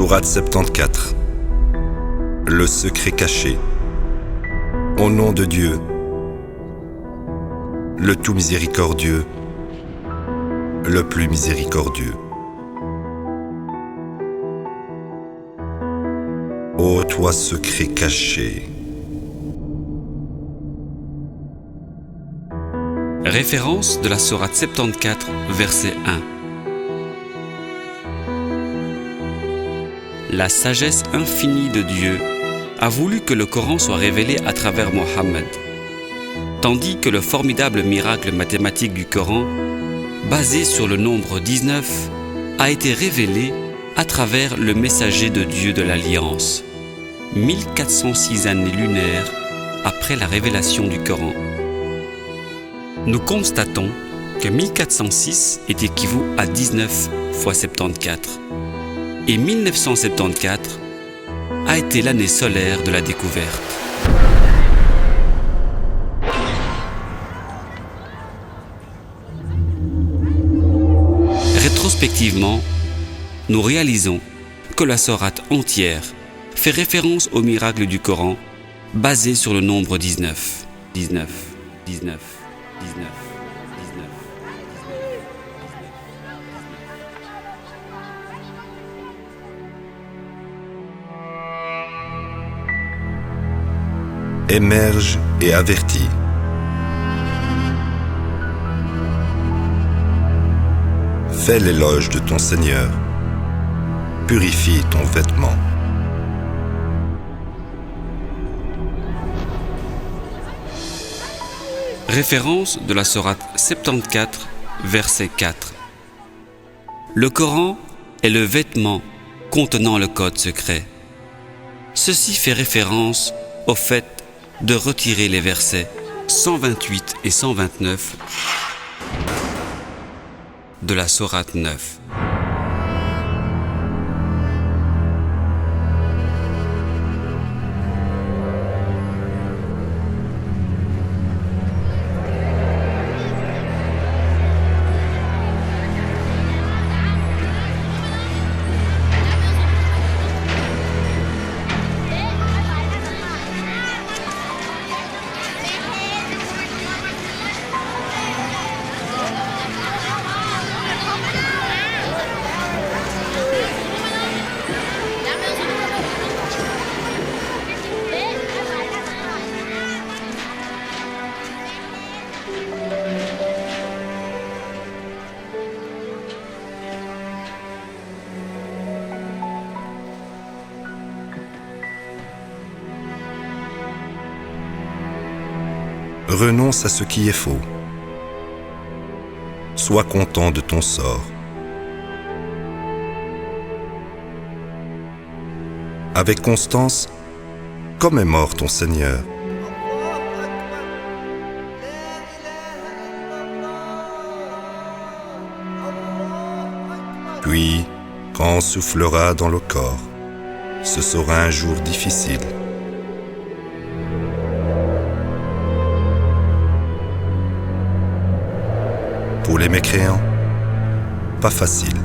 Sourate 74. Le secret caché. Au nom de Dieu, le tout miséricordieux, le plus miséricordieux. Ô toi secret caché. Référence de la Sourate 74, verset 1. La sagesse infinie de Dieu a voulu que le Coran soit révélé à travers Mohammed, tandis que le formidable miracle mathématique du Coran, basé sur le nombre 19, a été révélé à travers le messager de Dieu de l'Alliance, 1406 années lunaires après la révélation du Coran. Nous constatons que 1406 est équivaut à 19 fois 74, et 1974 a été l'année solaire de la découverte. Rétrospectivement, nous réalisons que la sourate entière fait référence au miracle du Coran basé sur le nombre 19. 19, 19, 19, 19. Émerge et avertis. Fais l'éloge de ton Seigneur. Purifie ton vêtement. Référence de la Sourate 74, verset 4. Le Coran est le vêtement contenant le code secret. Ceci fait référence au fait de retirer les versets 128 et 129 de la Sourate 9. Renonce à ce qui est faux. Sois content de ton sort. Avec constance, commémore ton Seigneur. Puis, quand on soufflera dans le corps, ce sera un jour difficile. Pour les mécréants, pas facile.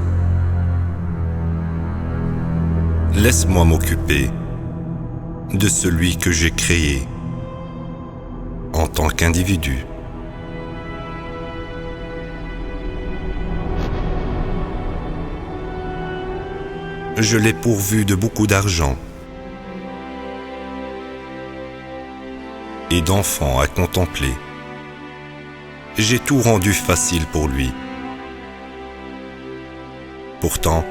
Laisse-moi m'occuper de celui que j'ai créé en tant qu'individu. Je l'ai pourvu de beaucoup d'argent et d'enfants à contempler. J'ai tout rendu facile pour lui. Pourtant,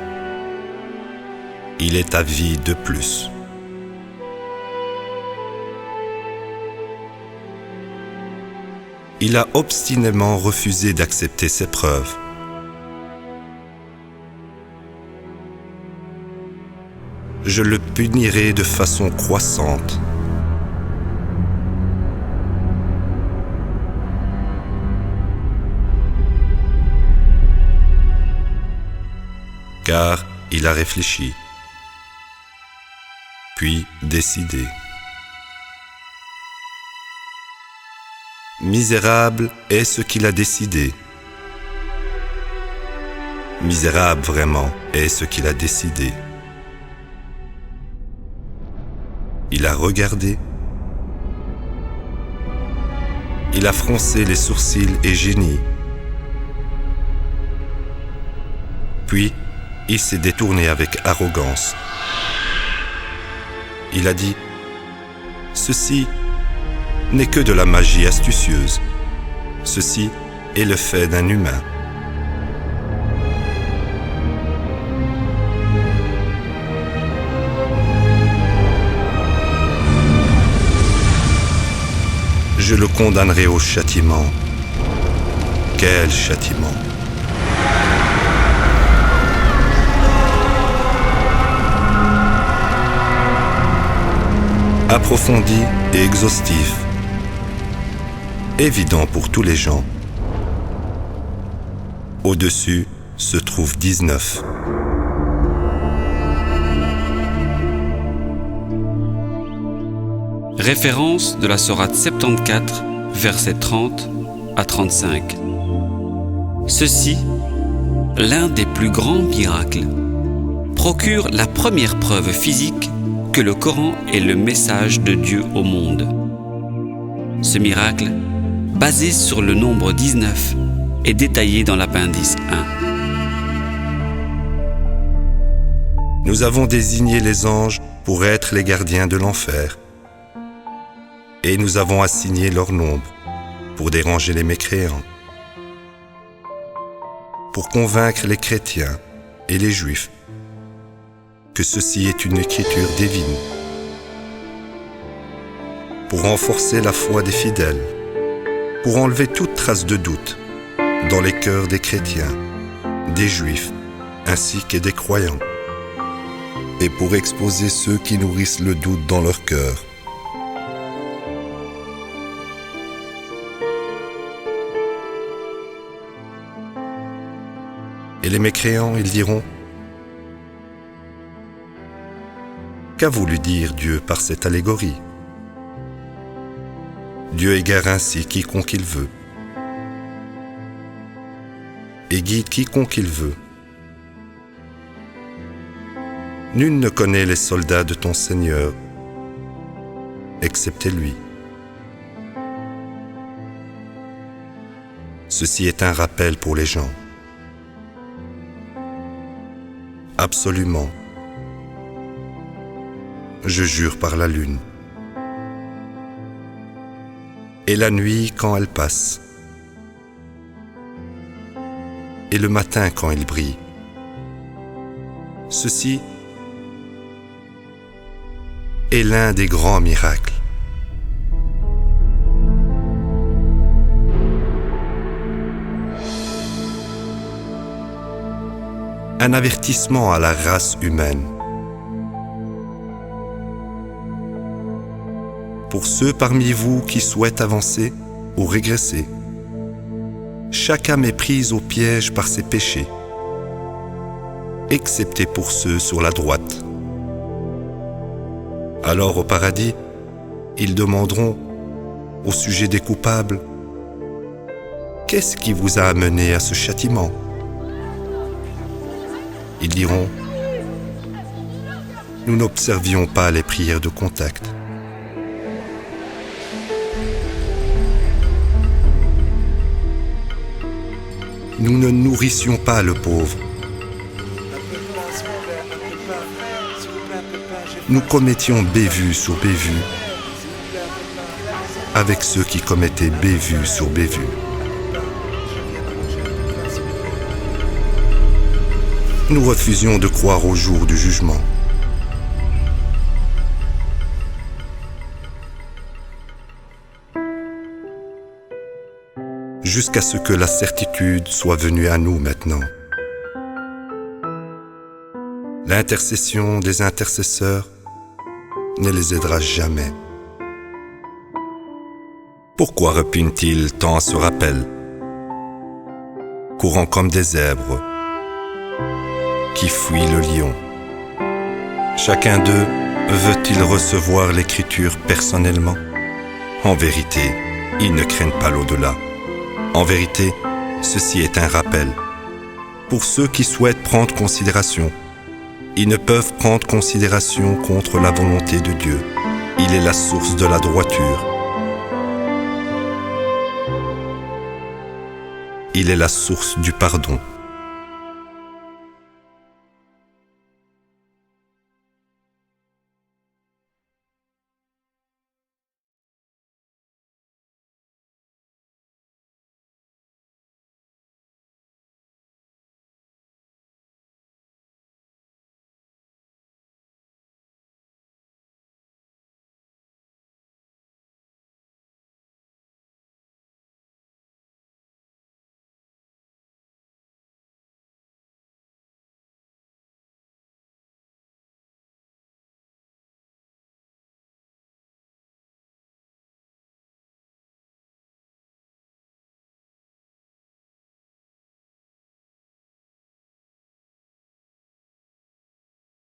il est avide de plus. Il a obstinément refusé d'accepter ses preuves. Je le punirai de façon croissante. Car il a réfléchi, puis décidé. Misérable est ce qu'il a décidé. Misérable vraiment est ce qu'il a décidé. Il a regardé. Il a froncé les sourcils et géni. Puis, il s'est détourné avec arrogance. Il a dit « Ceci n'est que de la magie astucieuse. Ceci est le fait d'un humain. » Je le condamnerai au châtiment. Quel châtiment! Approfondi et exhaustif, évident pour tous les gens. Au-dessus se trouve 19. Référence de la Sourate 74, versets 30 à 35. Ceci, l'un des plus grands miracles, procure la première preuve physique que le Coran est le message de Dieu au monde. Ce miracle, basé sur le nombre 19, est détaillé dans l'appendice 1. Nous avons désigné les anges pour être les gardiens de l'enfer. Et nous avons assigné leur nombre pour déranger les mécréants, pour convaincre les chrétiens et les juifs que ceci est une écriture divine, pour renforcer la foi des fidèles, pour enlever toute trace de doute dans les cœurs des chrétiens, des juifs ainsi que des croyants, et pour exposer ceux qui nourrissent le doute dans leur cœur. Et les mécréants, ils diront: qu'a voulu dire Dieu par cette allégorie? Dieu égare ainsi quiconque il veut et guide quiconque il veut. Nul ne connaît les soldats de ton Seigneur, excepté lui. Ceci est un rappel pour les gens. Absolument. Je jure par la lune. Et la nuit quand elle passe. Et le matin quand il brille. Ceci est l'un des grands miracles. Un avertissement à la race humaine. Pour ceux parmi vous qui souhaitent avancer ou régresser, chaque âme est prise au piège par ses péchés, excepté pour ceux sur la droite. Alors au paradis, ils demanderont au sujet des coupables: qu'est-ce qui vous a amené à ce châtiment? Ils diront: nous n'observions pas les prières de contact. Nous ne nourrissions pas le pauvre. Nous commettions bévue sur bévue avec ceux qui commettaient bévue sur bévue. Nous refusions de croire au jour du jugement. Jusqu'à ce que la certitude soit venue à nous maintenant. L'intercession des intercesseurs ne les aidera jamais. Pourquoi repugnent-ils tant à ce rappel? Courant comme des zèbres qui fuient le lion. Chacun d'eux veut-il recevoir l'écriture personnellement? En vérité, ils ne craignent pas l'au-delà. En vérité, ceci est un rappel. Pour ceux qui souhaitent prendre considération, ils ne peuvent prendre considération contre la volonté de Dieu. Il est la source de la droiture. Il est la source du pardon.